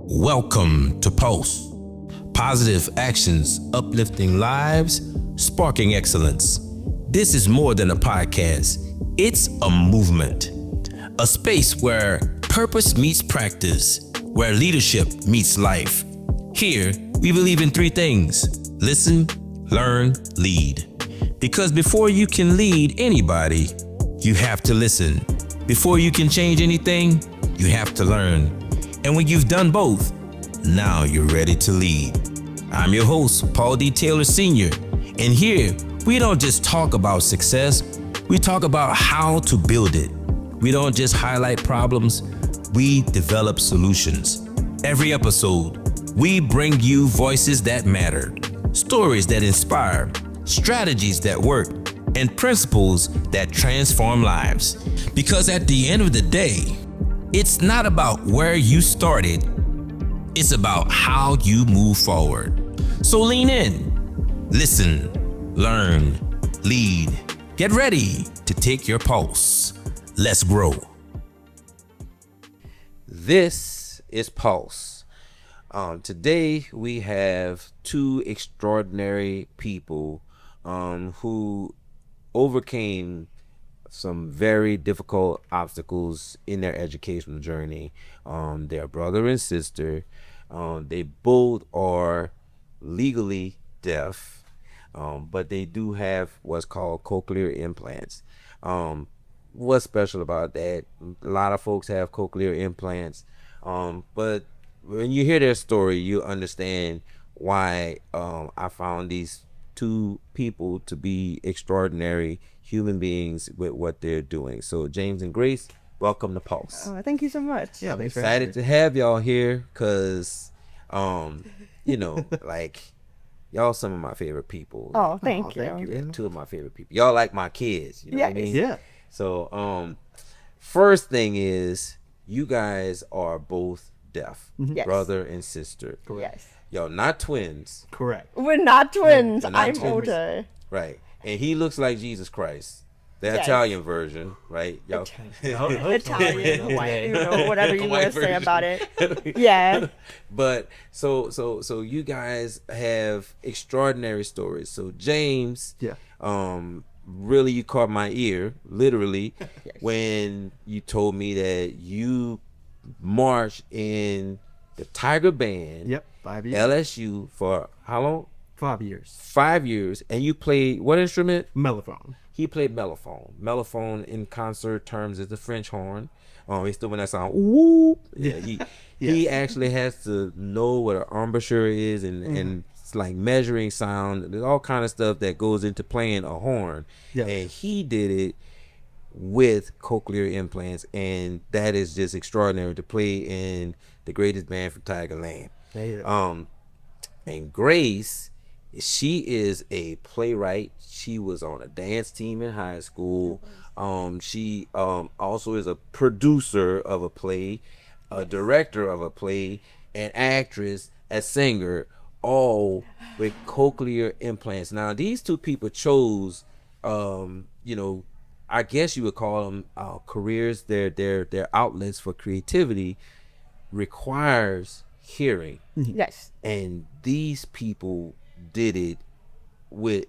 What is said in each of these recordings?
Welcome to Pulse. Positive actions, uplifting lives, sparking excellence. This is more than a podcast. It's a movement. A space where purpose meets practice, where leadership meets life. Here, we believe in three things: listen, learn, lead. Because before you can lead anybody, you have to listen. Before you can change anything, you have to learn. And when you've done both, now you're ready to lead. I'm your host, Paul D. Taylor Sr. And here, we don't just talk about success, we talk about how to build it. We don't just highlight problems, we develop solutions. Every episode, we bring you voices that matter, stories that inspire, strategies that work, and principles that transform lives. Because at the end of the day, it's not about where you started, it's about how you move forward. So lean in, listen, learn, lead. Get ready to take your pulse. Let's grow. This is Pulse. Today we have two extraordinary people who overcame some very difficult obstacles in their educational journey. Their brother and sister. They both are legally deaf, but they do have what's called cochlear implants. What's special about that? A lot of folks have cochlear implants, but when you hear their story, you understand why I found these two people to be extraordinary human beings with what they're doing. So James and Grace, welcome to Pulse. Oh, thank you so much. Yeah, I'm excited to have y'all here because, like, y'all some of my favorite people. Oh, thank you. Yeah, two of my favorite people. Y'all like my kids. You know what I mean? Yeah. So, first thing is, you guys are both deaf, Yes. brother and sister. Yes. Y'all not twins, Correct. We're not twins. We're not I'm twins. older. right? And he looks like Jesus Christ, the Yes. Italian version, right? Y'all. Italian, Hawaiian, whatever you want Hawaiian to say version. about it. Yeah. But so you guys have extraordinary stories. So James, Yeah. really you caught my ear, literally, when you told me that you marched in the Tiger Band, Yep. 5 years. LSU, for how long? 5 years. 5 years, and you played what instrument? Mellophone. He played mellophone. Mellophone in concert terms is the French horn. He's still when that sound whoop. Yeah, he actually has to know what an embouchure is and it's like measuring sound. There's all kind of stuff that goes into playing a horn. Yeah. And he did it with cochlear implants, and that is just extraordinary to play in the greatest band from Tigerland. Yeah. And Grace, she is a playwright. She was on a dance team in high school. She also is a producer of a play, a director of a play, an actress, a singer, all with cochlear implants. Now, these two people chose, I guess you would call them careers. Their outlets for creativity requires hearing. Yes. And these people did it with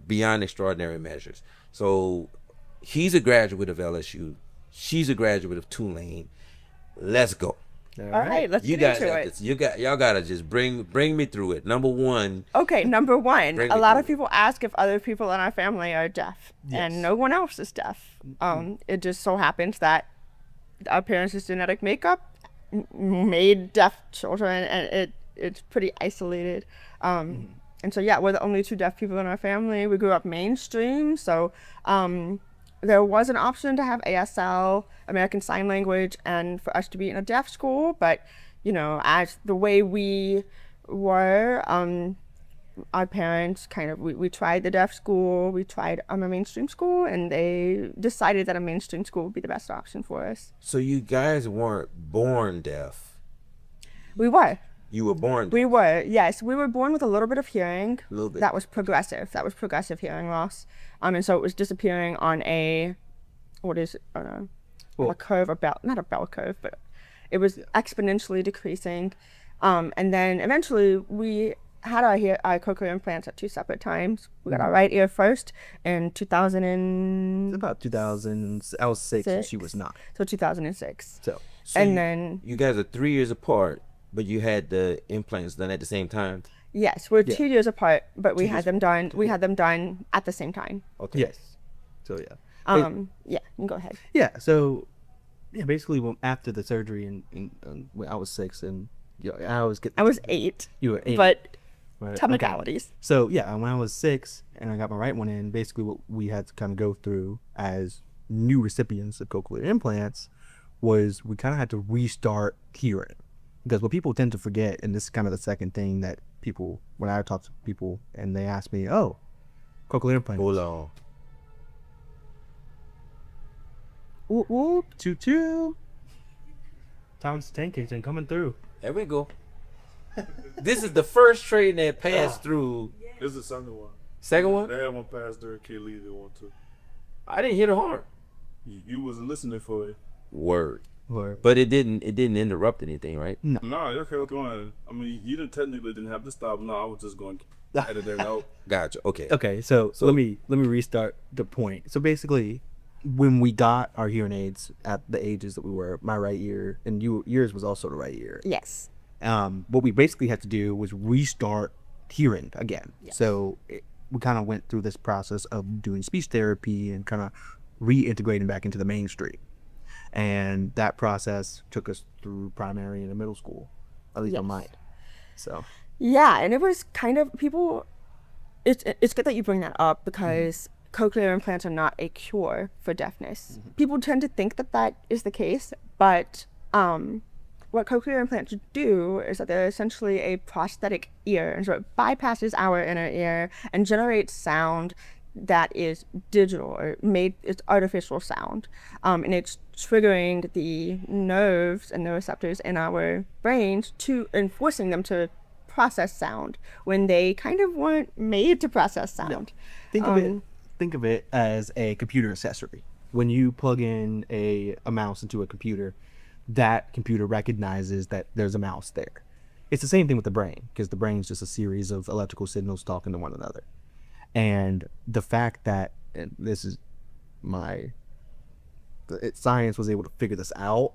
beyond extraordinary measures. So he's a graduate of LSU. She's a graduate of Tulane. Let's go. All right. Let's You get guys into have it. to, y'all gotta just bring me through it. Number one, Okay, number one, Bring a me lot through of people ask if other people in our family are deaf, Yes. and no one else is deaf. It just so happens that our parents' genetic makeup made deaf children, and it's pretty isolated. And so, yeah, we're the only two deaf people in our family. We grew up mainstream, so there was an option to have ASL, American Sign Language, and for us to be in a deaf school, but, as the way we were, our parents we tried the deaf school, we tried a mainstream school, and they decided that a mainstream school would be the best option for us. so you guys weren't born deaf. We were. You were born deaf. We were, yes. We were born with a little bit of hearing. A little bit. That was progressive. That was progressive hearing loss. And so it was disappearing on a, what is it? A curve, not a bell curve, but It was exponentially decreasing. And then eventually we had our cochlear implants at 2 separate times. We got our right ear first in 2000 and... About 2000. I was 6 and she was 9. So 2006. So And then... You guys are 3 years apart, but you had the implants done at the same time? Yes, we're 2 years apart, but we had them done. We had them done at the same time. Okay. yes. So yeah. Yeah, you can go ahead. Yeah. So yeah, basically after the surgery when I was 6 and I was 8. You were 8. But Right, technicalities. okay. So yeah, when I was 6 and I got my right one in, basically what we had to kind of go through as new recipients of cochlear implants was we kind of had to restart hearing, because what people tend to forget, and this is kind of the second thing that people, when I talk to people and they ask me, oh, cochlear implants. Hold on. Whoop, whoop. Choo-choo. Tom's tank engine coming through. There we go. This is the first train that passed through. This is the second one. Second one? They had one pass during Kid Lee, they want to. I didn't hear the horn. You wasn't listening for it. Word. Or, But it didn't interrupt anything, right? Nah, you kept going. I mean, you didn't have to stop. No, I was just going to edit it out. Gotcha. Okay. okay, so let me restart the point. So basically, when we got our hearing aids at the ages that we were, my right ear and yours was also the right ear. Yes. What we basically had to do was restart hearing again. So we kind of went through this process of doing speech therapy and kind of reintegrating back into the mainstream. And that process took us through primary and middle school, at least on mine. So Yeah, and it was kind of people. It's good that you bring that up, because cochlear implants are not a cure for deafness. People tend to think that that is the case, but what cochlear implants do is that they're essentially a prosthetic ear, and so it bypasses our inner ear and generates sound that is digital, or it's artificial sound, and it's triggering the nerves and the receptors in our brains and forcing them to process sound when they kind of weren't made to process sound. think of it as a computer accessory. When you plug in a mouse into a computer, that computer recognizes that there's a mouse there. It's the same thing with the brain, because the brain is just a series of electrical signals talking to one another. And the fact that, and this is science was able to figure this out,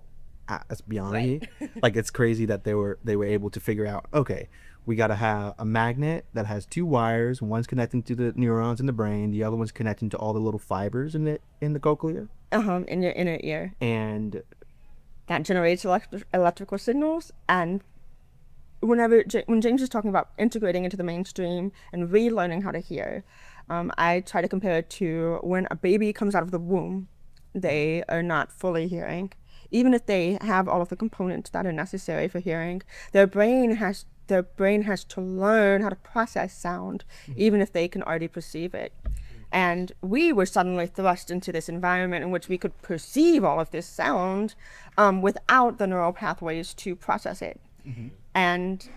it's beyond me. Like, it's crazy that they were able to figure out, okay, we got to have a magnet that has 2 wires. One's connecting to the neurons in the brain, the other one's connecting to all the little fibers in the cochlear. In your inner ear. And That generates electrical signals. And when James is talking about integrating into the mainstream and relearning how to hear, I try to compare it to when a baby comes out of the womb. They are not fully hearing. Even if they have all of the components that are necessary for hearing, their brain has to learn how to process sound, even if they can already perceive it. And we were suddenly thrust into this environment in which we could perceive all of this sound without the neural pathways to process it. And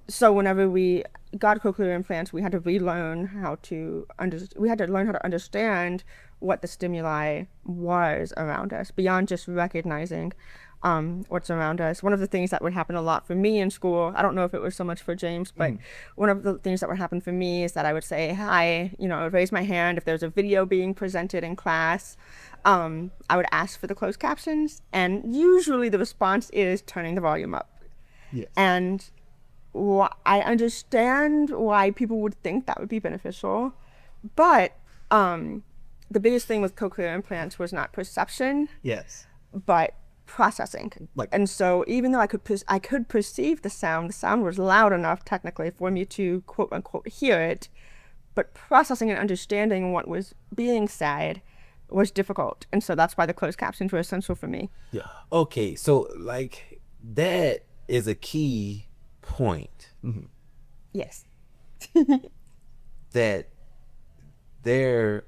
so whenever we got cochlear implants, we had to relearn how to understand what the stimuli was around us, beyond just recognizing what's around us. One of the things that would happen a lot for me in school, I don't know if it was so much for James, but one of the things that would happen for me is that I would say, hi, I would raise my hand if there's a video being presented in class. I would ask for the closed captions, and usually the response is turning the volume up. yes. And I understand why people would think that would be beneficial, but the biggest thing with cochlear implants was not perception, yes. but processing. And so even though I could perceive the sound was loud enough technically for me to quote unquote hear it, but processing and understanding what was being said was difficult. And so that's why the closed captions were essential for me. Yeah. Okay, so like that is a key point. Yes. That they're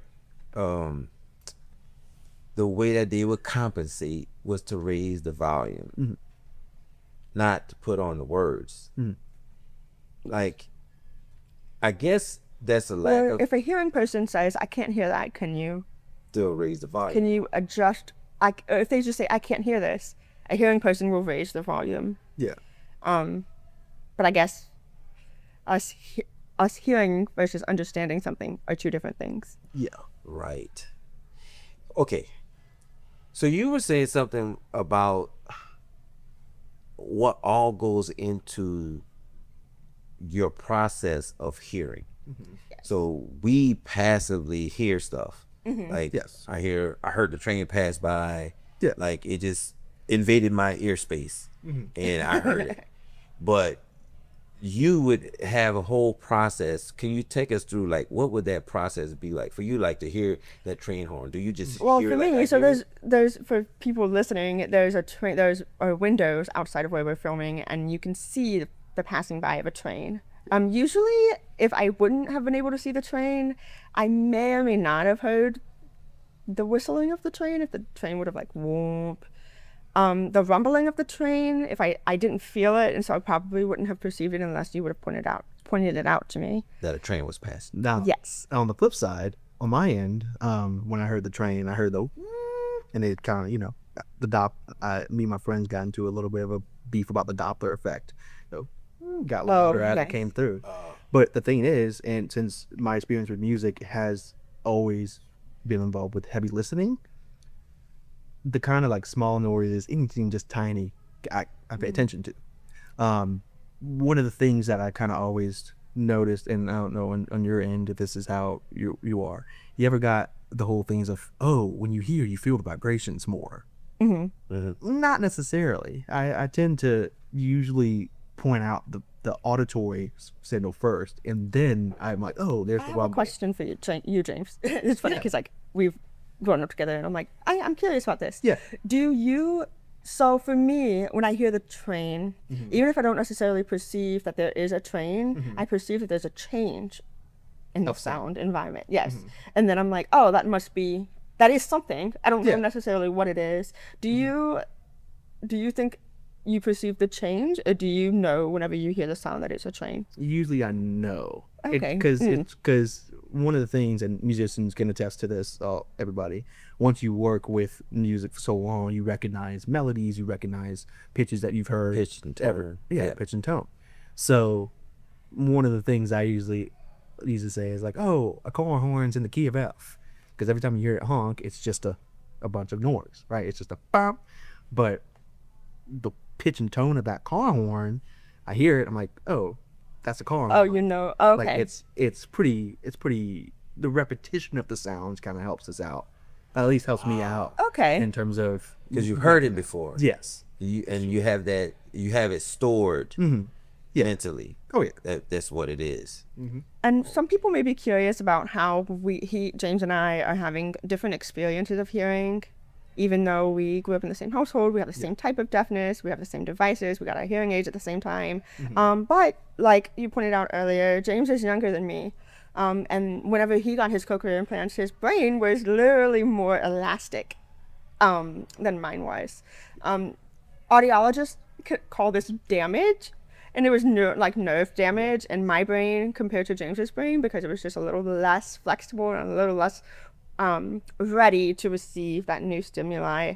the way that they would compensate was to raise the volume, not to put on the words. Like, I guess that's a lack Or of. if a hearing person says, I can't hear that, can you Still raise the volume. adjust? Or if they just say, I can't hear this, a hearing person will raise the volume. Yeah. But I guess us hearing versus understanding something are two different things. Yeah. Right. Okay. So you were saying something about what all goes into your process of hearing. So we passively hear stuff. Like Yes. I heard the train pass by. Yeah. Like it just invaded my ear space and I heard it. But you would have a whole process. Can you take us through, like, what would that process be like for you, like, to hear that train horn? Do you just Well, hear for it like me, I so hear it? there's for people listening, there's windows outside of where we're filming, and you can see the passing by of a train. Usually, if I wouldn't have been able to see the train, I may or may not have heard the whistling of the train if the train would have like whoop. The rumbling of the train, if I didn't feel it, and so I probably wouldn't have perceived it unless you would have pointed it out to me. That a train was passing. Now, Yes. on the flip side, on my end, when I heard the train, I heard the, and it kind of, me and my friends got into a little bit of a beef about the Doppler effect. So, got louder as nice. it came through. But the thing is, and since my experience with music has always been involved with heavy listening, the kind of like small noises, anything just tiny, I pay attention to. One of the things that I kind of always noticed, and I don't know on your end if this is how you are, you ever got the whole things of, oh, when you hear, you feel the vibrations more? Not necessarily. I tend to usually point out the auditory signal first, and then I'm like, oh, there's I the have a rumble. question for you, James. It's funny because like we've grown up together, and I'm like, I'm curious about this. Yeah. So for me, when I hear the train, even if I don't necessarily perceive that there is a train, I perceive that there's a change in the sound environment. Yes. And then I'm like, oh, that is something. I don't know necessarily what it is. Do you think you perceive the change, or do you know whenever you hear the sound that it's a train? Usually I know. Okay. Because one of the things, and musicians can attest to this, everybody, once you work with music for so long, you recognize melodies, you recognize pitches that you've heard. Pitch and tone. Yeah, pitch and tone. So one of the things I usually say is like, oh, a car horn's in the key of F. Because every time you hear it honk, it's just a bunch of noise, right? It's just a bump. But the pitch and tone of that car horn, I hear it, I'm like, oh, that's a car horn. Oh, you know. Okay. Like it's pretty, the repetition of the sounds kind of helps us out. At least helps me out. Okay. In terms of, Because you've heard it before. yes. You have it stored Yeah. mentally. Oh yeah. That's what it is. And some people may be curious about how James and I are having different experiences of hearing, even though we grew up in the same household, we have the same type of deafness, we have the same devices, we got our hearing aids at the same time. But like you pointed out earlier, James is younger than me. And whenever he got his cochlear implants, his brain was literally more elastic than mine was. Audiologists could call this damage. And it was nerve damage in my brain compared to James's brain because it was just a little less flexible and a little less ready to receive that new stimuli.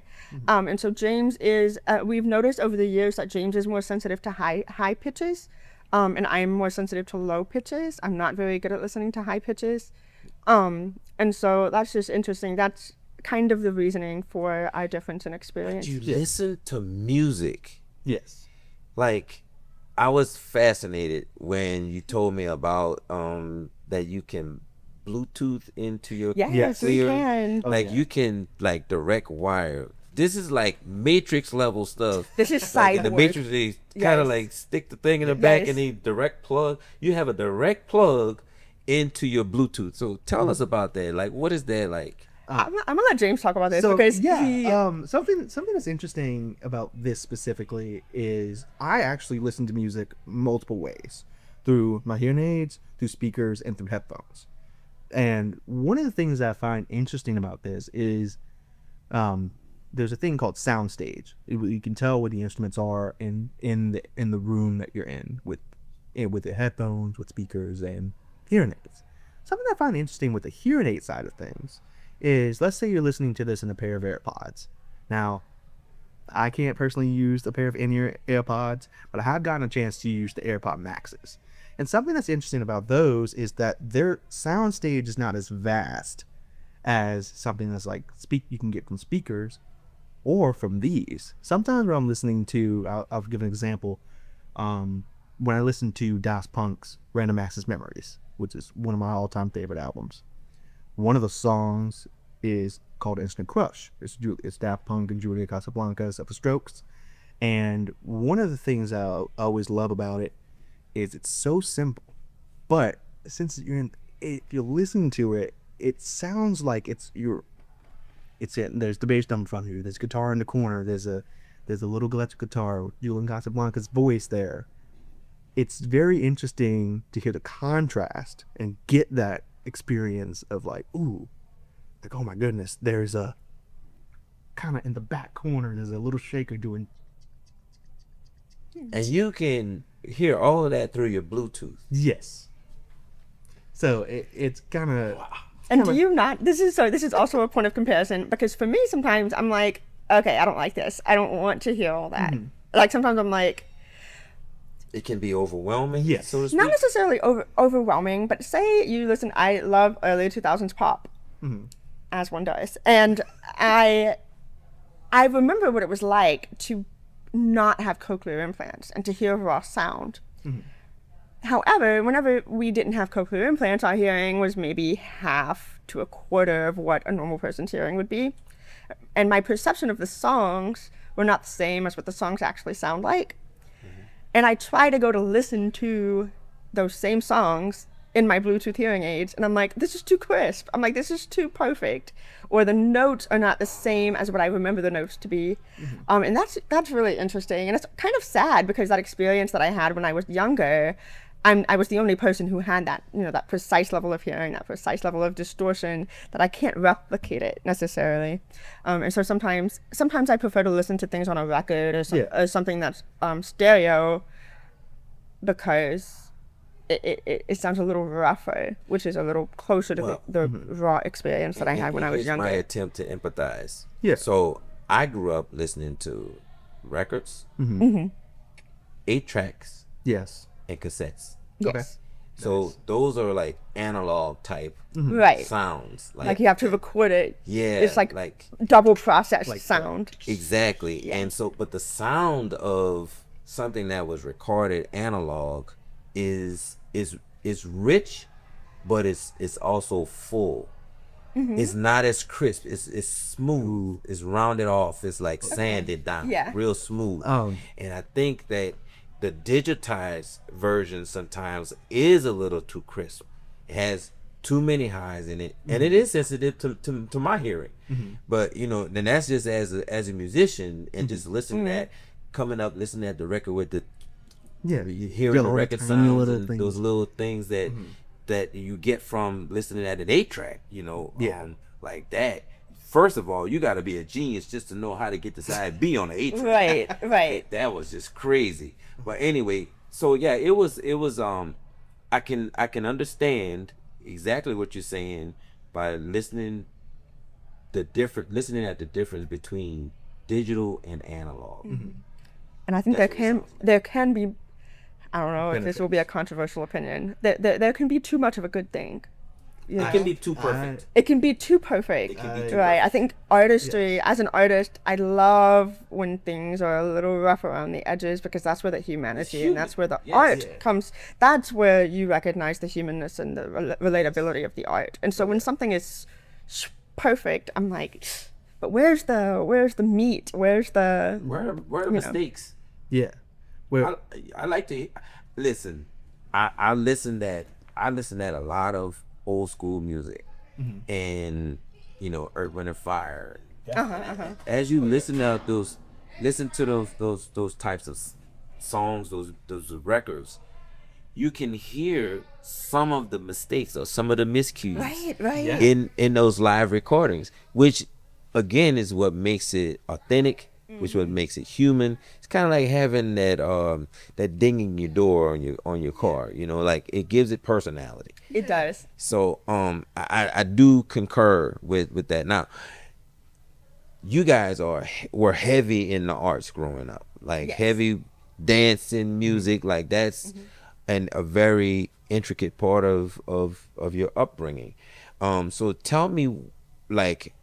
And so James is, we've noticed over the years that James is more sensitive to high pitches, and I'm more sensitive to low pitches. I'm not very good at listening to high pitches. And so that's just interesting. That's kind of the reasoning for our difference in experience. You listen to music. Yes. Like, I was fascinated when you told me about that you can Bluetooth into your Yes, we Cochlear. can. Like you can like direct wire. This is like Matrix level stuff. This is Like in the cyborg. Matrix, they kind of Yes. like stick the thing in the back Yes. and they direct plug. You have a direct plug into your Bluetooth. So tell us about that. Like, what is that like? I'm gonna let James talk about this So because yeah, something that's interesting about this specifically is I actually listen to music multiple ways, through my hearing aids, through speakers, and through headphones. And one of the things that I find interesting about this is there's a thing called soundstage. You can tell where the instruments are in the room that you're in with the headphones, with speakers, and hearing aids. Something I find interesting with the hearing aid side of things is, let's say you're listening to this in a pair of AirPods. Now, I can't personally use a pair of in-ear AirPods, but I have gotten a chance to use the AirPod Maxes. And something that's interesting about those is that their sound stage is not as vast as something that's like you can get from speakers or from these. Sometimes when I'm listening to, I'll give an example. When I listen to Daft Punk's Random Access Memories, which is one of my all-time favorite albums, one of the songs is called Instant Crush. It's Daft Punk and Julia Casablancas of the Strokes. And one of the things I always love about it is it's so simple, but since if you're listening to it, it sounds like there's the bass drum in front of you, there's guitar in the corner, there's a little electric guitar with Julian Casablancas' voice there. It's very interesting to hear the contrast and get that experience of like, ooh, like, oh my goodness, there's a kind of in the back corner, there's a little shaker doing. And you can hear all of that through your Bluetooth. Yes. So it's kind of. And do you not? This is also a point of comparison, because for me sometimes I'm like, okay, I don't like this. I don't want to hear all that. Like sometimes I'm like, it can be overwhelming. Yes. So to speak. not necessarily overwhelming, but say you listen. I love early 2000s pop, as one does, and I remember what it was like to not have cochlear implants and to hear raw sound. However, whenever we didn't have cochlear implants, our hearing was maybe half to a quarter of what a normal person's hearing would be. And my perception of the songs were not the same as what the songs actually sound like. And I try to go to listen to those same songs in my Bluetooth hearing aids, and I'm like, this is too crisp. I'm like, this is too perfect. Or the notes are not the same as what I remember the notes to be. And that's really interesting. And it's kind of sad, because that experience that I had when I was younger, I was the only person who had that, that precise level of hearing, that precise level of distortion, that I can't replicate it necessarily. And so sometimes I prefer to listen to things on a record or something that's stereo, because it sounds a little rougher, which is a little closer to the raw experience that I had when I was Here's younger. my attempt to empathize. Yeah. So I grew up listening to records, 8 tracks, Yes. and cassettes. Yes. So those are like analog type Right. sounds. Like you have to record it. Yeah, It's like like double processed sound. exactly. And so, but the sound of something that was recorded analog is rich, but it's also full. It's not as crisp. It's smooth. It's rounded off. It's like sanded down. Yeah. Real smooth. And I think that the digitized version sometimes is a little too crisp. It has too many highs in it, and it is sensitive to my hearing. But then that's just as a musician, and just listening at coming up, listening at the record with the hearing the record sounds and those little things that you get from listening at an 8-track, like that. First of all, you got to be a genius just to know how to get the side B on the 8-track. Right. That was just crazy. But anyway, so yeah, it was I can understand exactly what you're saying by listening at the difference between digital and analog. And I think there can be, I don't know if this will be a controversial opinion, there can be too much of a good thing. It can be too perfect. It can be too perfect. It can be too right. perfect. I think artistry, as an artist, I love when things are a little rough around the edges, because that's where the humanity and that's where the art comes. That's where you recognize the humanness and the relatability of the art. And so when something is perfect, I'm like, but where's the meat? Where's the where are the mistakes? Yeah. Well, I like to listen. I listen at a lot of old school music, and Earth, Wind and Fire. As you listen to those types of songs, those records, you can hear some of the mistakes or some of the miscues in those live recordings, which again is what makes it authentic, which what makes it human. It's kind of like having that ding in your door on your car, like it gives it personality. It does. So I do concur with that. Now, you guys were heavy in the arts growing up, like Yes. heavy dancing, music, like that's and a very intricate part of your upbringing. So tell me, like,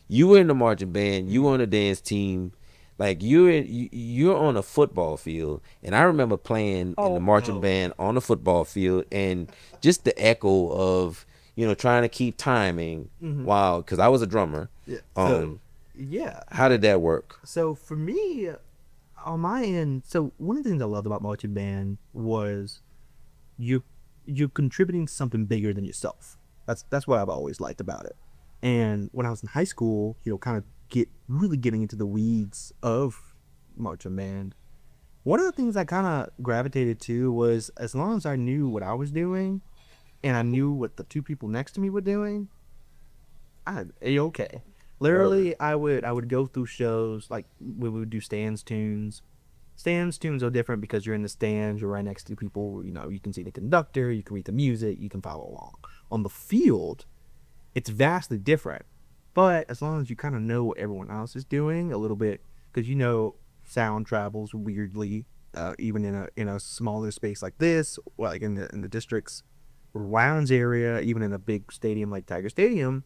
you were in the marching band, you were on the dance team, like you're on a football field, and I remember playing in the marching band on the football field, and just the echo of trying to keep timing while, because I was a drummer. Yeah. Yeah. How did that work? So for me, on my end, so one of the things I loved about marching band was you're contributing to something bigger than yourself. That's what I've always liked about it. And when I was in high school, kind of really getting into the weeds of marching band, one of the things I kind of gravitated to was, as long as I knew what I was doing and I knew what the two people next to me were doing, I'd A-okay. Literally, I would go through shows, like we would do stands tunes. Stands tunes are different because you're in the stands, you're right next to people, you can see the conductor, you can read the music, you can follow along. On the field, it's vastly different. But as long as you kind of know what everyone else is doing a little bit, because sound travels weirdly, even in a smaller space like this, like in the district's lounge area, even in a big stadium like Tiger Stadium.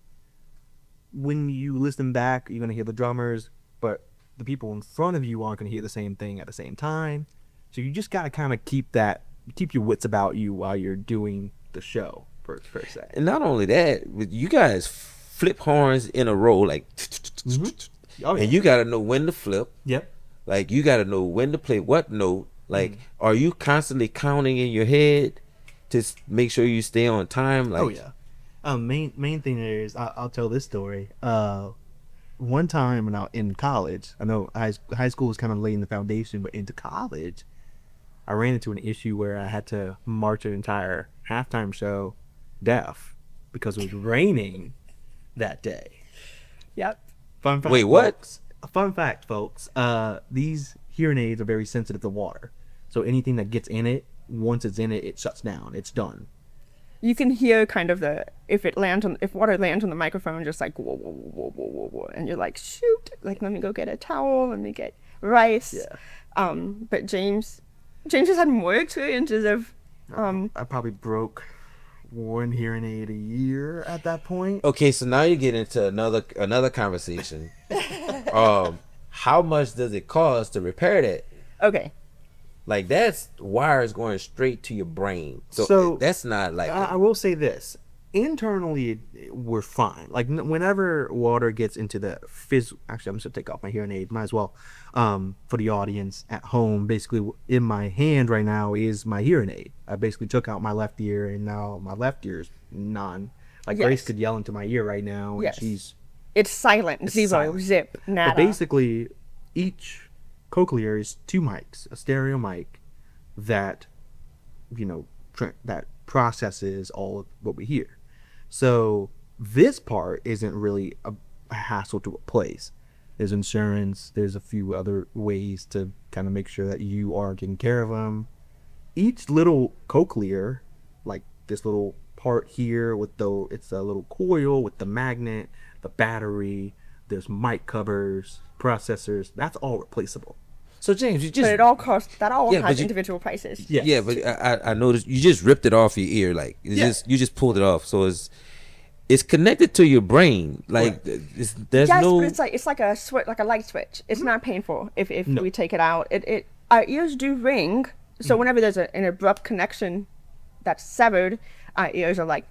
When you listen back, you're gonna hear the drummers, but the people in front of you aren't gonna hear the same thing at the same time. So you just gotta kind of keep your wits about you while you're doing the show, per se. And not only that, you guys flip horns in a row, like, Oh, yeah. and you gotta know when to flip. Yep. Like, you gotta know when to play what note. Like, are you constantly counting in your head to make sure you stay on time? Like, Oh yeah. Main thing is, I'll tell this story. One time when I was in college, I know high school was kind of laying the foundation, but into college, I ran into an issue where I had to march an entire halftime show deaf because it was raining that day. Yep. Fun fact. Wait, what? Folks, fun fact, folks. These hearing aids are very sensitive to water, so anything that gets in it, once it's in it, it shuts down. It's done. You can hear kind of if water lands on the microphone, just like whoa, whoa, whoa, whoa, whoa, whoa, and you're like, shoot, like let me go get a towel, let me get rice. Yeah. But James has had more experiences of I probably broke one hearing aid a year at that point. okay, so now you get into another conversation. How much does it cost to repair that? okay. Like, that's wires going straight to your brain. So, So, that's not like I will say this. Internally, we're fine. Like, whenever water gets into the actually, I'm just gonna take off my hearing aid. Might as well. For the audience at home, basically, in my hand right now is my hearing aid. I basically took out my left ear, and now my left ear is none. Like, Yes. Grace could yell into my ear right now, and Yes. she's... It's silent. Zero. silent. Zip. Nada. But basically, each Cochlear is two mics, a stereo mic that, that processes all of what we hear. So this part isn't really a hassle to replace. There's insurance. There's a few other ways to kind of make sure that you are taking care of them. Each little Cochlear, like this little part here it's a little coil with the magnet, the battery, there's mic covers, processors, that's all replaceable. So James, you just But it all costs. That all Yeah, but has you- individual prices. Yes. yeah, but I noticed you just ripped it off your ear, like you just pulled it off. So it's connected to your brain, like there's Yes, no. but it's like a switch, like a light switch. It's not painful if No. we take it out. It our ears do ring. So whenever there's an abrupt connection that's severed, our ears are like,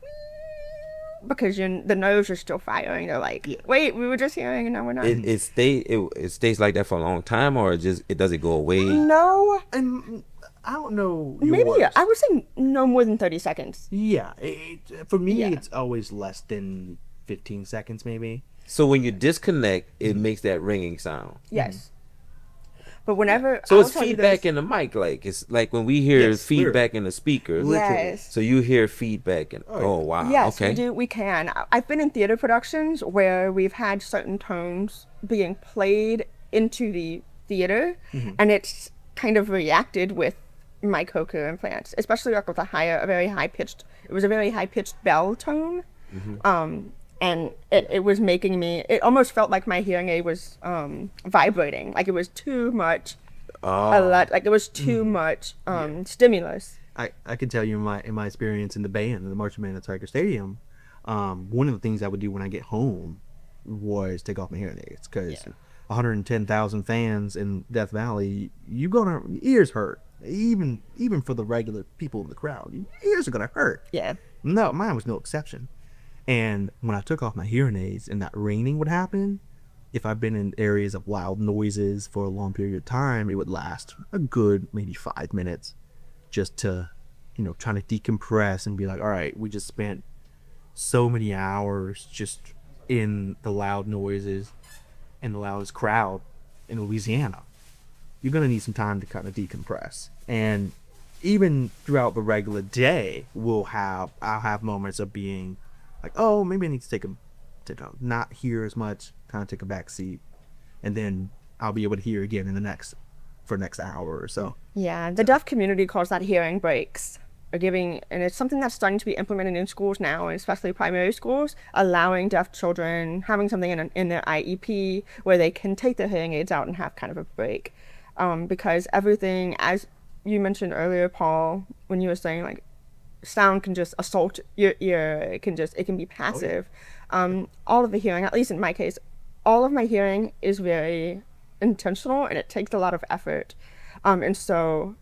because the nerves are still firing. They're like, wait, we were just hearing and now we're not. It stays like that for a long time, or it does it go away? No, And I don't know. maybe yours. I would say no more than 30 seconds. Yeah, for me, Yeah. it's always less than 15 seconds, maybe. So when you disconnect, it makes that ringing sound. Yes. But whenever So I'll it's tell you feedback this- in the mic, like it's like when we hear Yes, feedback in the speaker. Yes. So you hear feedback, and oh wow, Yes, okay. we do. We can. I've been in theater productions where we've had certain tones being played into the theater, and it's kind of reacted with my cochlear implants, especially like with a very high pitched. It was a very high pitched bell tone, and it was making me, it almost felt like my hearing aid was vibrating, like it was too much, a lot, like it was too much stimulus. I can tell you in my experience in the band, in the marching band at Tiger Stadium, one of the things I would do when I get home was take off my hearing aids, because 110,000 fans in Death Valley, your ears hurt. Even for the regular people in the crowd, your ears are gonna hurt. Yeah. No, mine was no exception. And when I took off my hearing aids and that ringing would happen, if I've been in areas of loud noises for a long period of time, it would last a good maybe 5 minutes, just to, trying to decompress and be like, all right, we just spent so many hours just in the loud noises and the loudest crowd in Louisiana. You're going to need some time to kind of decompress. And even throughout the regular day, I'll have moments of being like, oh, maybe I need to not hear as much, kind of take a back seat, and then I'll be able to hear again for next hour or so. Yeah, the deaf community calls that hearing breaks, and it's something that's starting to be implemented in schools now, and especially primary schools, allowing deaf children, having something in their IEP where they can take their hearing aids out and have kind of a break. Because everything, as you mentioned earlier, Paul, when you were saying like sound can just assault your ear, it can be passive. All of the hearing, at least in my case, all of my hearing is very intentional, and it takes a lot of effort, and so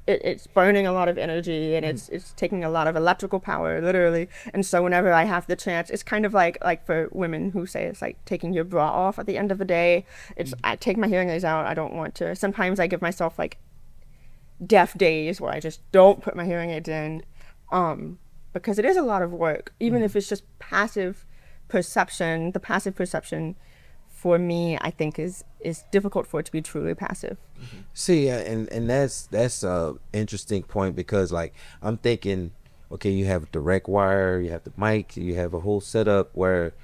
it's burning a lot of energy, and it's taking a lot of electrical power, literally. And so whenever I have the chance, it's kind of like for women who say it's like taking your bra off at the end of the day. I take my hearing aids out. I don't want to. Sometimes I give myself like deaf days where I just don't put my hearing aids in, because it is a lot of work, even if it's just passive perception. The passive perception for me, I think, is difficult for it to be truly passive. See, and that's a interesting point, because like I'm thinking, okay, you have direct wire, you have the mic, you have a whole setup where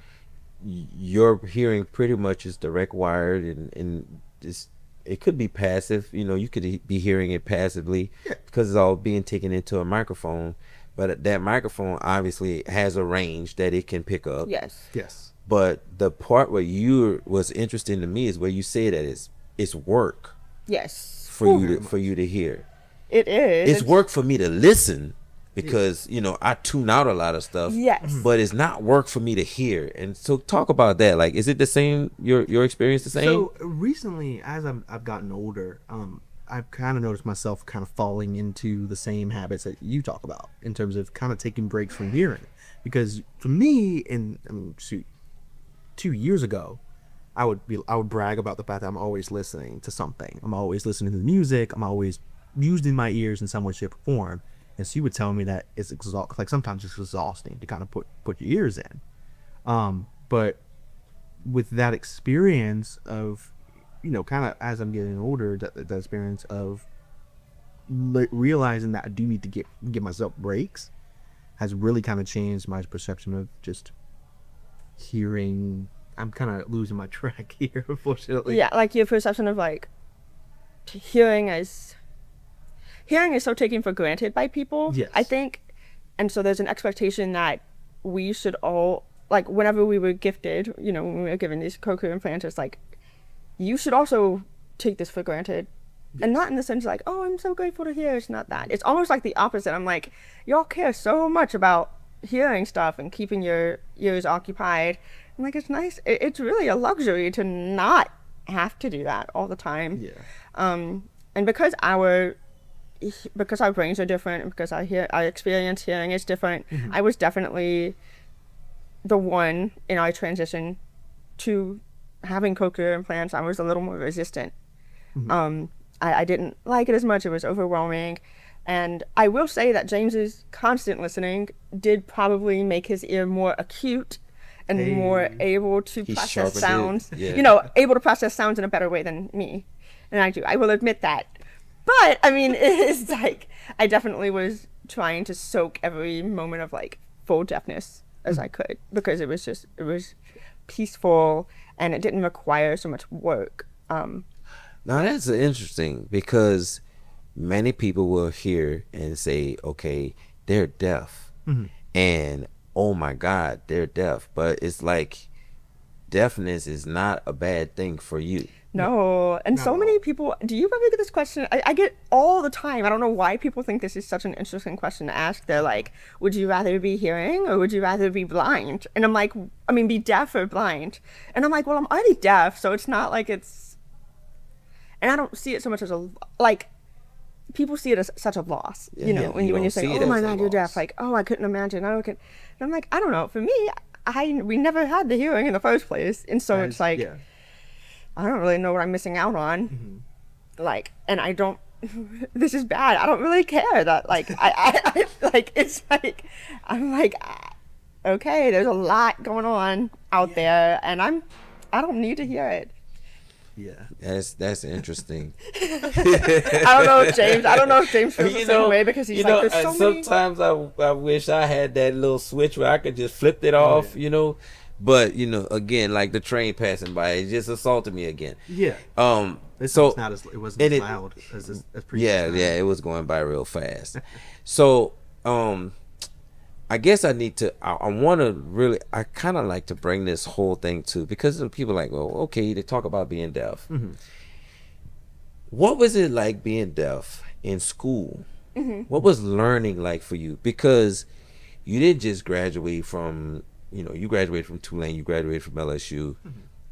your hearing pretty much is direct wired, and it could be passive. You could be hearing it passively because it's all being taken into a microphone, but that microphone obviously has a range that it can pick up. Yes. But the part where was interesting to me is where you say that it's work. Yes. For you to hear. It is. It's work for me to listen, because I tune out a lot of stuff. Yes. But it's not work for me to hear. And so talk about that. Like, is it the same? Your experience the same? So recently, as I've gotten older, I've kind of noticed myself kind of falling into the same habits that you talk about in terms of kind of taking breaks from hearing. Because for me, 2 years ago, I would brag about the fact that I'm always listening to something. I'm always listening to the music. I'm always using my ears in some way, shape, or form. And so you would tell me that it's like sometimes it's exhausting to kind of put your ears in. But with that experience of, kind of as I'm getting older, that experience of realizing that I do need to give myself breaks has really kind of changed my perception of just hearing. I'm kind of losing my track here, unfortunately. Yeah, like your perception of like hearing is so taken for granted by people. Yes. I think, and so there's an expectation that we should all, like, whenever we were gifted, when we were given these cochlear implants, it's like, you should also take this for granted. Yes. And not in the sense like, oh, I'm so grateful to hear. It's not that. It's almost like the opposite. I'm like, y'all care so much about hearing stuff and keeping your ears occupied. I'm like, it's nice. It's really a luxury to not have to do that all the time. Yeah. And because our brains are different, and because our experience hearing is different, I was definitely the one in our transition to having cochlear implants. I was a little more resistant. I didn't like it as much. It was overwhelming. And I will say that James's constant listening did probably make his ear more acute and more able to process sounds, able to process sounds in a better way than me. And I will admit that. But I mean, it's like, I definitely was trying to soak every moment of like full deafness as I could, because it was peaceful and it didn't require so much work. Now that's interesting, because many people will hear and say, okay, they're deaf. And oh my God, they're deaf. But it's like deafness is not a bad thing for you. No, and so many people, do you ever get this question? I get all the time. I don't know why people think this is such an interesting question to ask. They're like, would you rather be hearing or would you rather be blind? And I'm like, I mean, be deaf or blind? And I'm like, well, I'm already deaf, so it's not like it's, and I don't see it so much as a, like, people see it as such a loss, you know, when you say, oh my God, you're deaf, like, oh, I couldn't imagine. And I'm like, I don't know. For me, we never had the hearing in the first place. And so it's like, I don't really know what I'm missing out on. Like, and I don't, this is bad. I don't really care that, like, I like, it's like, I'm like, okay, there's a lot going on out there and I don't need to hear it. Yeah, that's interesting. I don't know if James feels the same way because he's like, there's so many. Sometimes I wish I had that little switch where I could just flip it off, you know. But you know, again, like the train passing by, it just assaulted me again. Yeah. It wasn't as loud as previous. Yeah, it was going by real fast. So, I guess I need to. I want to really. I kind of like to bring this whole thing to, because people are like, well, okay, they talk about being deaf. What was it like being deaf in school? What was learning like for you? Because you didn't just graduate from, you know, you graduated from Tulane, you graduated from LSU,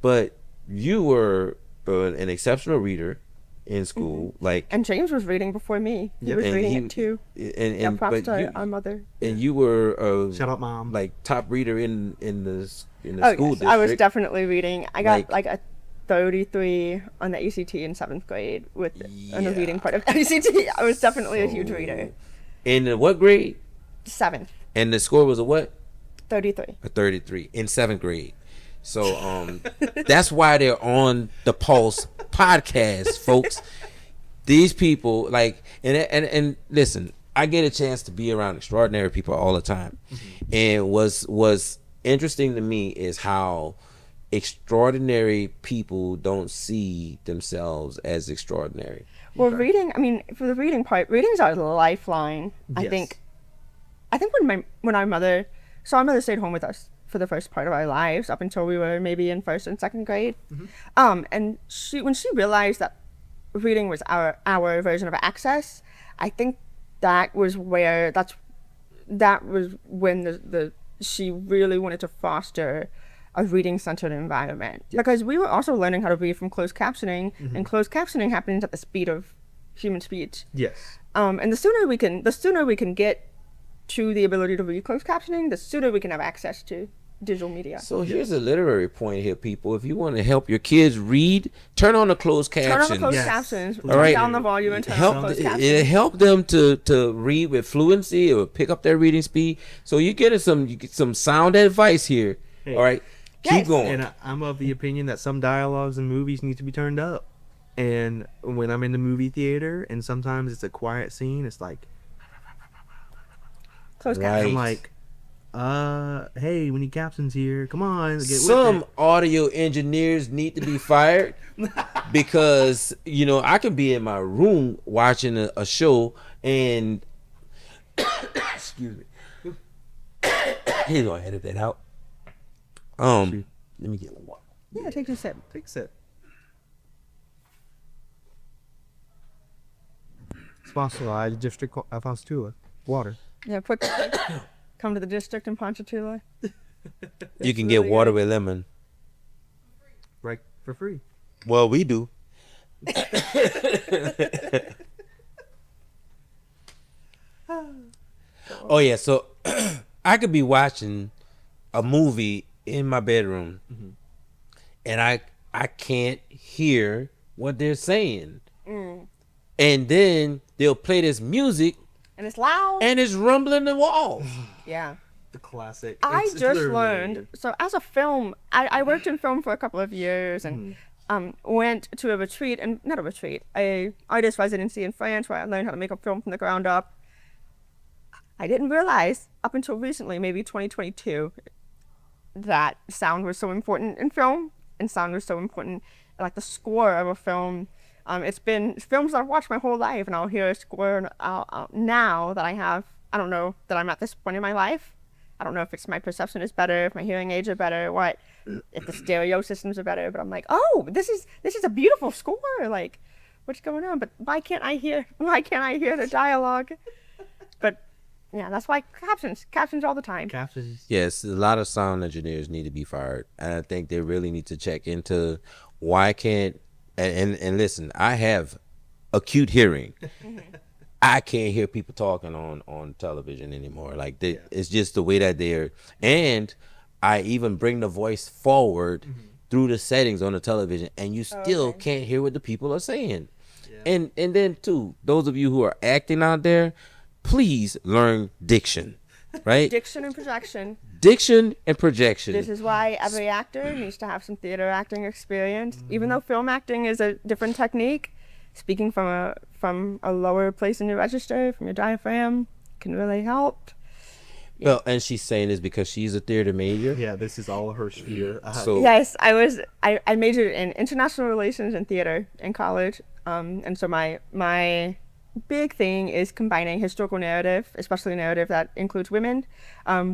but you were an exceptional reader in school. Like, and James was reading before me. He was reading it too. And props to our mother. And you were shout out, Mom. Like top reader in the school district. I was definitely reading. I got like a 33 on the ACT in 7th grade on the reading part of ACT. I was definitely a huge reader. In what grade? 7th. And the score was a what? 33. A 33 in 7th grade. So that's why they're on the Pulse podcast, folks. These people, like, and listen, I get a chance to be around extraordinary people all the time. And was interesting to me is how extraordinary people don't see themselves as extraordinary. Well, reading, I mean, for the reading part, reading's our lifeline. I think when our mother stayed home with us for the first part of our lives up until we were maybe in 1st and 2nd grade. And when she realized that reading was our version of access, I think that was when she really wanted to foster a reading-centered environment. Because we were also learning how to read from closed captioning, and closed captioning happens at the speed of human speech. Yes. And the sooner we can get to the ability to read closed captioning, the sooner we can have access to digital media. So here's a literary point here, people. If you want to help your kids read, turn on the closed captions. Turn on the closed captions. All right. Down the volume and turn on the closed captions. It help them to read with fluency or pick up their reading speed. So you get some sound advice here. All right. Keep going. And I'm of the opinion that some dialogues in movies need to be turned up. And when I'm in the movie theater and sometimes it's a quiet scene, it's like closed captions. I'm like, hey, we need captions here. Come on, get Some with it. audio engineers need to be fired because, you know, I can be in my room watching a show and excuse me. He's gonna edit that out. Let me get one. Yeah, take a sip. Take a sip. Sponsored by the District of Ponchatoula. Water. Yeah, come to the district in Ponchatoula. You can get water with lemon. Right, for free. Well, we do. Oh yeah, so I could be watching a movie in my bedroom and I can't hear what they're saying. And then they'll play this music And it's loud. and it's rumbling the walls. Yeah. The classic. I It's just literally- learned. So as a film, I worked in film for a couple of years and went to a retreat, and not a retreat, a artist residency in France where I learned how to make a film from the ground up. I didn't realize up until recently, maybe 2022, that sound was so important in film, and sound was so important, like the score of a film. It's been films that I've watched my whole life, and I'll hear a score now that I don't know that I'm at this point in my life. I don't know if it's my perception is better, if my hearing aids are better, what, if the stereo systems are better. But I'm like, oh, this is a beautiful score. Like, what's going on? But why can't I hear the dialogue? But yeah, that's why captions all the time. Captions. Yes, a lot of sound engineers need to be fired, and I think they really need to check into why can't and listen. I have acute hearing. I can't hear people talking on television anymore. Like it's just the way that they're. And I even bring the voice forward through the settings on the television, and you still can't hear what the people are saying. Yeah. And then too, those of you who are acting out there, please learn diction, right? Diction and projection. Diction and projection. This is why every actor needs to have some theater acting experience. Even though film acting is a different technique, speaking from a lower place in your register, from your diaphragm, can really help. Yeah. Well, and she's saying this because she's a theater major. Yeah, this is all her sphere. So Yes, I majored in international relations and theater in college. And so my big thing is combining historical narrative, especially narrative that includes women,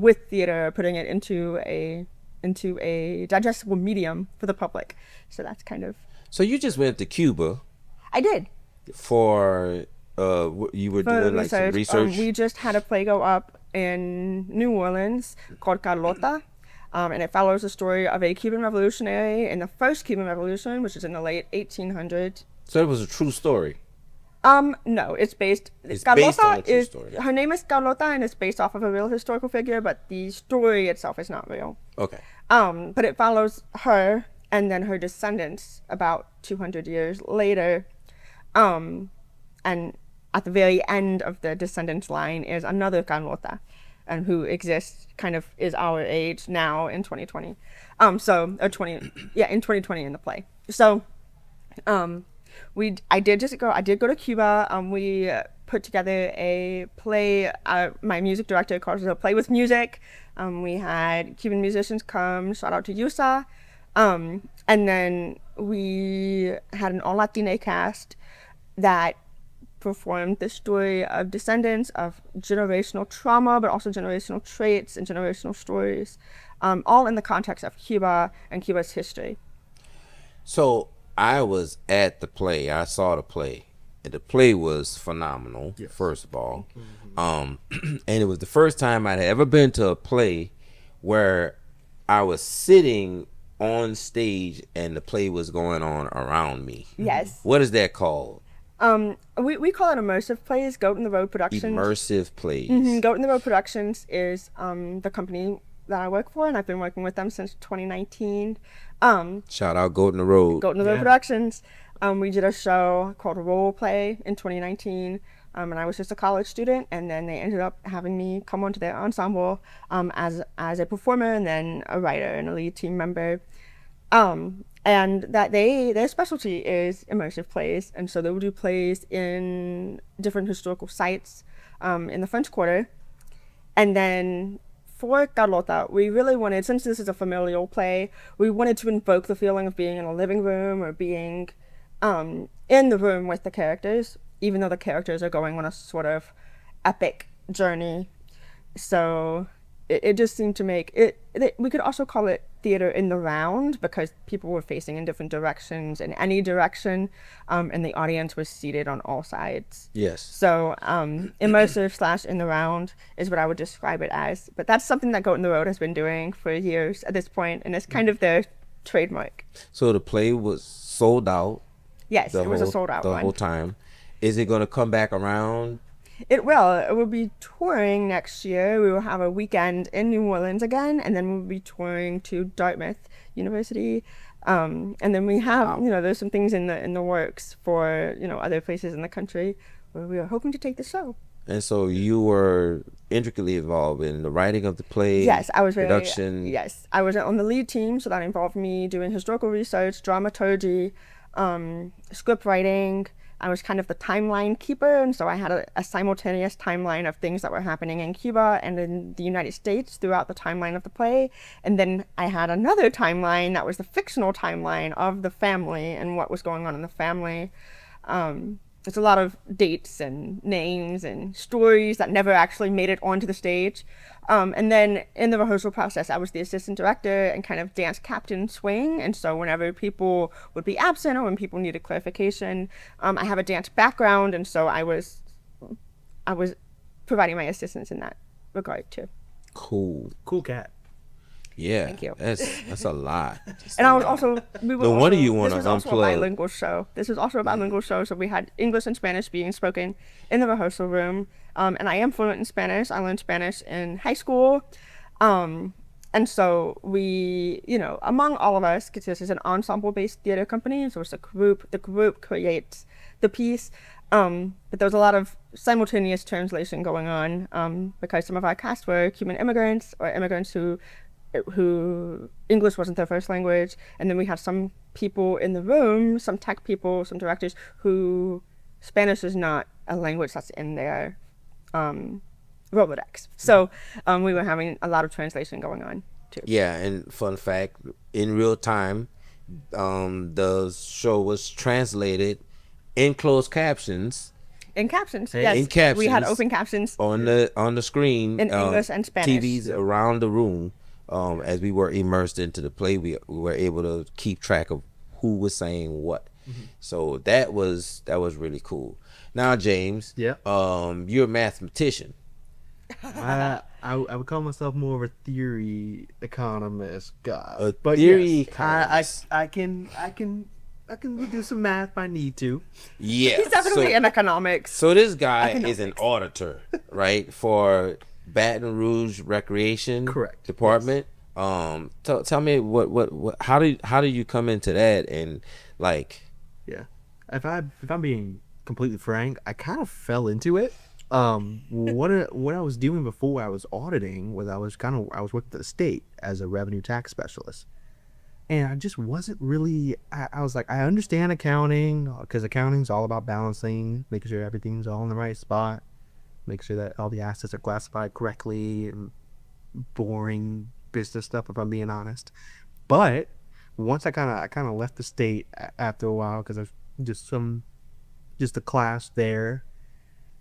with theater, putting it into a digestible medium for the public. So that's kind of. So you just went to Cuba I did. for you were For doing like some research. We just had a play go up in New Orleans called Carlota. And it follows the story of a Cuban revolutionary in the first Cuban Revolution, which is in the late 1800s. So it was a true story. No, it's based. It's Carlota based on a true story. Her name is Carlota, and it's based off of a real historical figure, but the story itself is not real. Okay. But it follows her and then her descendants about 200 years later. And at the very end of the descendants line is another Carlota, and who exists, kind of is our age now in 2020. In 2020 in the play. So, I did go to Cuba. We put together a play. My music director calls it a play with music. We had Cuban musicians come. Shout out to Yusa. And then we had an all Latina cast that performed the story of descendants, of generational trauma, but also generational traits and generational stories, all in the context of Cuba and Cuba's history. So I was at the play. I saw the play. And the play was phenomenal, first of all. And it was the first time I'd ever been to a play where I was sitting on stage and the play was going on around me. Yes. What is that called? We call it immersive plays. Goat in the Road Productions. Immersive plays. Goat in the Road Productions is the company that I work for, and I've been working with them since 2019. Shout out Goat in the Road. Goat in the Road Productions. We did a show called Role Play in 2019, and I was just a college student, and then they ended up having me come onto their ensemble as a performer and then a writer and a lead team member. And that their specialty is immersive plays, and so they will do plays in different historical sites in the French Quarter. And then for Carlota, we really wanted, since this is a familial play, we wanted to invoke the feeling of being in a living room or being in the room with the characters, even though the characters are going on a sort of epic journey. So it just seemed to make it, we could also call it theater in the round, because people were facing in different directions, in any direction, and the audience was seated on all sides. Yes. So immersive / in the round is what I would describe it as. But that's something that Goat in the Road has been doing for years at this point, and it's kind of their trademark. So the play was sold out. Yes, it was a sold out the one. whole time. Is it going to come back around? It will. It will be touring next year. We will have a weekend in New Orleans again, and then we'll be touring to Dartmouth University. And then we have, there's some things in the works for, other places in the country where we are hoping to take the show. And so you were intricately involved in the writing of the play. Yes, I was production. Yes, I was on the lead team, so that involved me doing historical research, dramaturgy, script writing. I was kind of the timeline keeper, and so I had a simultaneous timeline of things that were happening in Cuba and in the United States throughout the timeline of the play. And then I had another timeline that was the fictional timeline of the family and what was going on in the family. there's a lot of dates and names and stories that never actually made it onto the stage. And then in the rehearsal process, I was the assistant director and kind of dance captain swing. And so whenever people would be absent or when people needed clarification, I have a dance background, and so I was providing my assistance in that regard too. Cool. Cool cat. Yeah. Thank you. That's a lot. And I was also, No wonder you want to this was also a unplug. bilingual show. This was also a bilingual show, so we had English and Spanish being spoken in the rehearsal room. And I am fluent in Spanish. I learned Spanish in high school. And so we, among all of us, because this is an ensemble-based theater company, so it's a group. The group creates the piece. But there was a lot of simultaneous translation going on because some of our cast were Cuban immigrants or immigrants who English wasn't their first language, and then we had some people in the room, some tech people, some directors who Spanish is not a language that's in their Rolodex. So we were having a lot of translation going on too. Yeah, and fun fact, in real time, the show was translated in closed captions. In captions, yes. In captions. We had open captions on the screen in English and Spanish. TVs around the room. As we were immersed into the play, we were able to keep track of who was saying what. So that was really cool. Now, James, Yeah. You're a mathematician. I would call myself more of a theory economist guy. A But theory yes, economist. I can do some math if I need to. Yeah. He's definitely in economics. So this guy is an auditor, right, for Baton Rouge Recreation Correct. Department. Tell me what how do you come into that, and like, Yeah. If I'm being completely frank, I kind of fell into it. What I was doing before I was auditing was I was working at the state as a revenue tax specialist. And I just wasn't really, I was like, I understand accounting, because accounting's all about balancing, making sure everything's all in the right spot, make sure that all the assets are classified correctly, and boring business stuff, if I'm being honest. But once I kind of left the state after a while, because I was just a class there,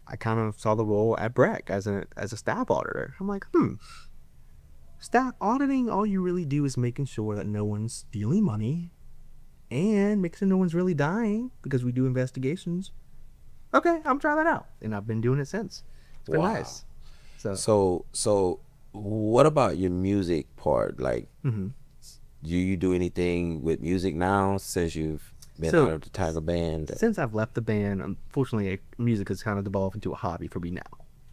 I kind of saw the role at Breck as a staff auditor. I'm like, staff auditing, all you really do is making sure that no one's stealing money and making sure no one's really dying, because we do investigations. Okay, I'm trying that out. And I've been doing it since. It's been Wow. nice. So what about your music part? Like, do you do anything with music now since you've been So- out of the Tiger Band? Since I've left the band, unfortunately, music has kind of devolved into a hobby for me now.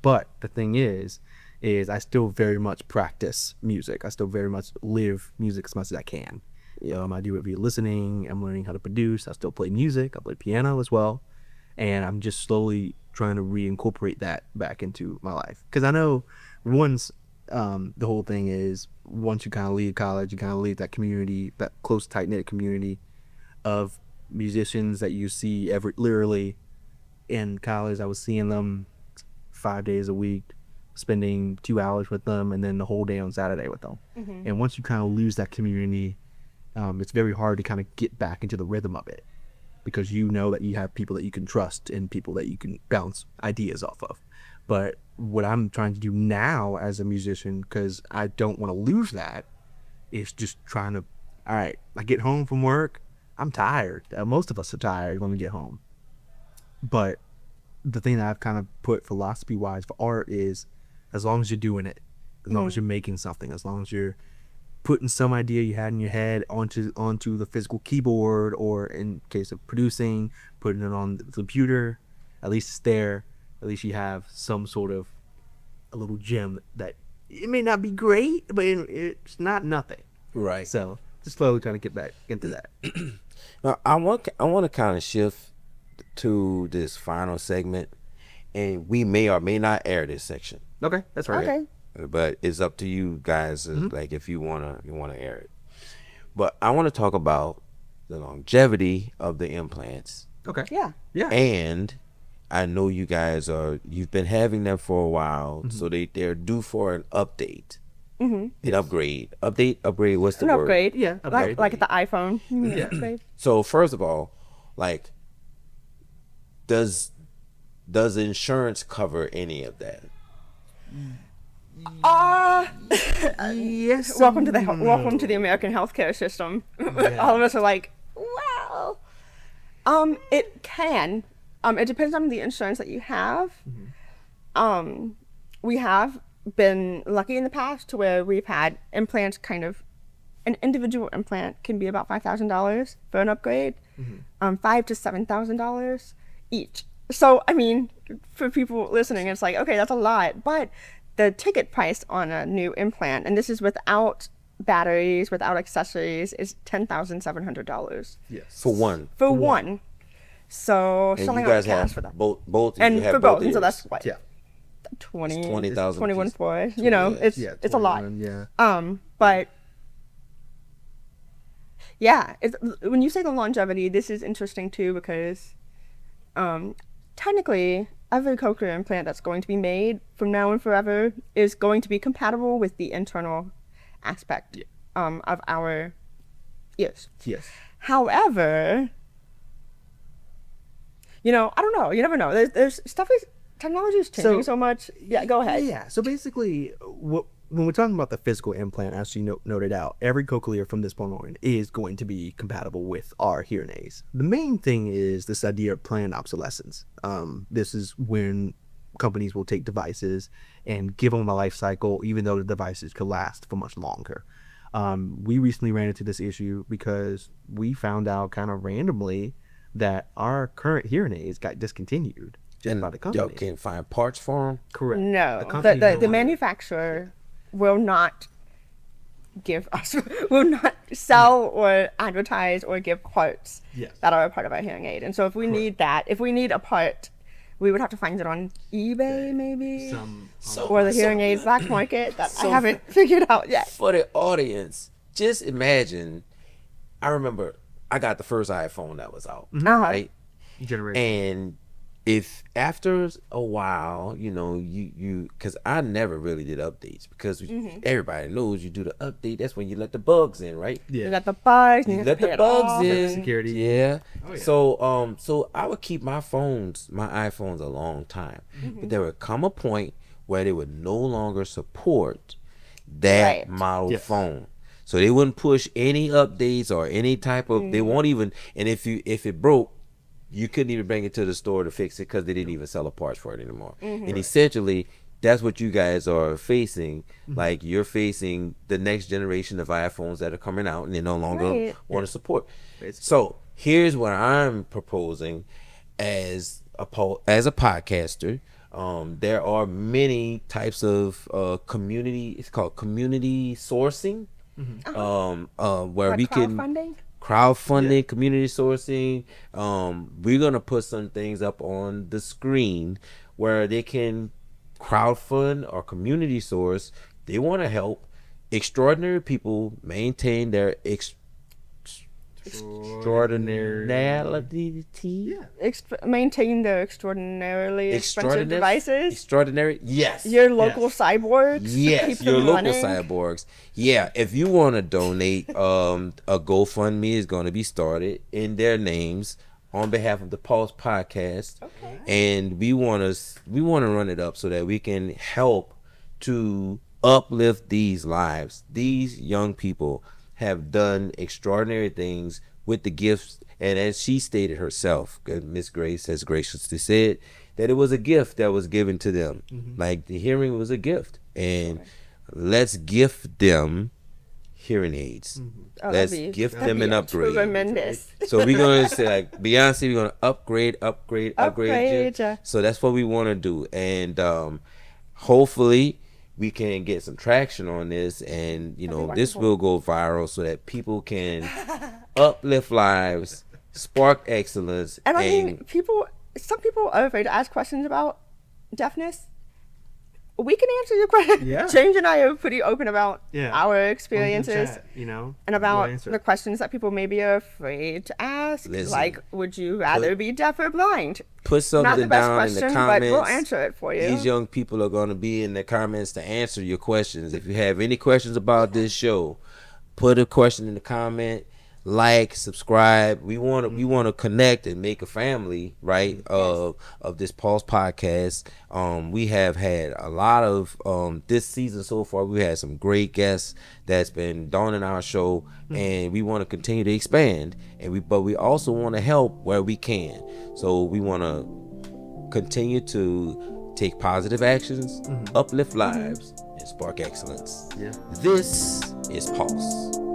But the thing is I still very much practice music. I still very much live music as much as I can. I do it via listening. I'm learning how to produce. I still play music. I play piano as well. And I'm just slowly trying to reincorporate that back into my life. Because I know once the whole thing is, once you kind of leave college, you kind of leave that community, that close, tight-knit community of musicians that you see literally in college. I was seeing them 5 days a week, spending 2 hours with them, and then the whole day on Saturday with them. And once you kind of lose that community, it's very hard to kind of get back into the rhythm of it, because you know that you have people that you can trust and people that you can bounce ideas off of. But what I'm trying to do now as a musician, because I don't want to lose that, is just trying to, all right, I get home from work, I'm tired. Most of us are tired when we get home. But the thing that I've kind of put philosophy-wise for art is, as long as you're doing it, as long as you're making something, as long as you're putting some idea you had in your head onto the physical keyboard, or in case of producing, putting it on the computer, at least it's there. At least you have some sort of a little gem that it may not be great, but it's not nothing. Right. So just slowly trying to get back into that. Now, I want to kind of shift to this final segment, and we may or may not air this section, Okay, that's right. Okay. but it's up to you guys. Like, if you wanna air it. But I want to talk about the longevity of the implants, Okay. Yeah. Yeah. and I know you guys you've been having them for a while, so they're due for an update. An upgrade. Upgrade, what's the An word? upgrade. Yeah, upgrade. Like the iPhone. Upgrade. So first of all, like, does insurance cover any of that? Yes. Welcome to the American healthcare system. All of us are like, wow. It can. It depends on the insurance that you have. We have been lucky in the past to where we've had implants kind of. An individual implant can be about $5,000 for an upgrade, $5,000 to $7,000 each. So, I mean, for people listening, it's like, okay, that's a lot. But the ticket price on a new implant, and this is without batteries, without accessories, is $10,700. Yes. For one. For one. So, And selling you out guys cash have for that. both. And you have for both. And so ears. that's what? Yeah. 20,000 20,000 for, you know, it's a lot. 21, yeah. But yeah, when you say the longevity, this is interesting too because technically every cochlear implant that's going to be made from now and forever is going to be compatible with the internal aspect of our ears. Yes. However, you know, I don't know. You never know. There's stuff is technology is changing so much. Yeah, go ahead. Yeah. So basically, when we're talking about the physical implant, as you noted out, every cochlear from this point on is going to be compatible with our hearing aids. The main thing is this idea of planned obsolescence. This is when companies will take devices and give them a life cycle, even though the devices could last for much longer. We recently ran into this issue because we found out kind of randomly that our current hearing aids got discontinued just by the company. Y'all can't find parts for them? Correct. No, company the manufacturer will not will not sell or advertise or give parts that are a part of our hearing aid. And so if we need that, if we need a part, we would have to find it on eBay maybe, or the hearing aid black market that I haven't figured out yet. For the audience, just imagine, I remember I got the first iPhone that was out, right? Generation. And if after a while, you know, you because I never really did updates because everybody knows you do the update. That's when you let the bugs in, right? You got the bugs, You let the bugs in. Security. Yeah. So I would keep my iPhones a long time, but there would come a point where they would no longer support that model phone. So they wouldn't push any updates or any type of. They won't even. And if it broke, you couldn't even bring it to the store to fix it because they didn't even sell the parts for it anymore. And essentially, that's what you guys are facing. Like, you're facing the next generation of iPhones that are coming out and they no longer want to support. Basically. So here's what I'm proposing as a podcaster. There are many types of community. It's called community sourcing, where we can crowdfunding, community sourcing. We're gonna put some things up on the screen where they can crowdfund or community source. They want to help extraordinary people maintain their extraordinarity. Maintain their extraordinarily expensive devices. Extraordinary, yes. Your local cyborgs. Yes, your local cyborgs. Yeah, if you want to donate, a GoFundMe is going to be started in their names on behalf of the PAULSE Podcast, and we want to run it up so that we can help to uplift these lives. These young people have done extraordinary things with the gifts, and as she stated herself, Miss Grace has graciously said that it was a gift that was given to them. Like, the hearing was a gift, and let's gift them hearing aids. Let's gift them an upgrade. Tremendous. So we're gonna say, like Beyonce, we're gonna upgrade you. So that's what we want to do, and hopefully we can get some traction on this, and this will go viral so that people can uplift lives, spark excellence. And I mean, some people are afraid to ask questions about deafness. We can answer your question. Yeah. James and I are pretty open about our experiences, Chat, and about the questions that people maybe are afraid to ask. Listen, like, would you rather be deaf or blind? Put something down in the comments. But we'll answer it for you. These young people are going to be in the comments to answer your questions. If you have any questions about this show, put a question in the comment. like, subscribe. We want to connect and make a family, right? Of this Pulse podcast. We have had a lot of this season so far. We had some great guests that's been donning our show, and we want to continue to expand. But we also want to help where we can. So we want to continue to take positive actions, uplift lives, and spark excellence. Yeah. This is Pulse.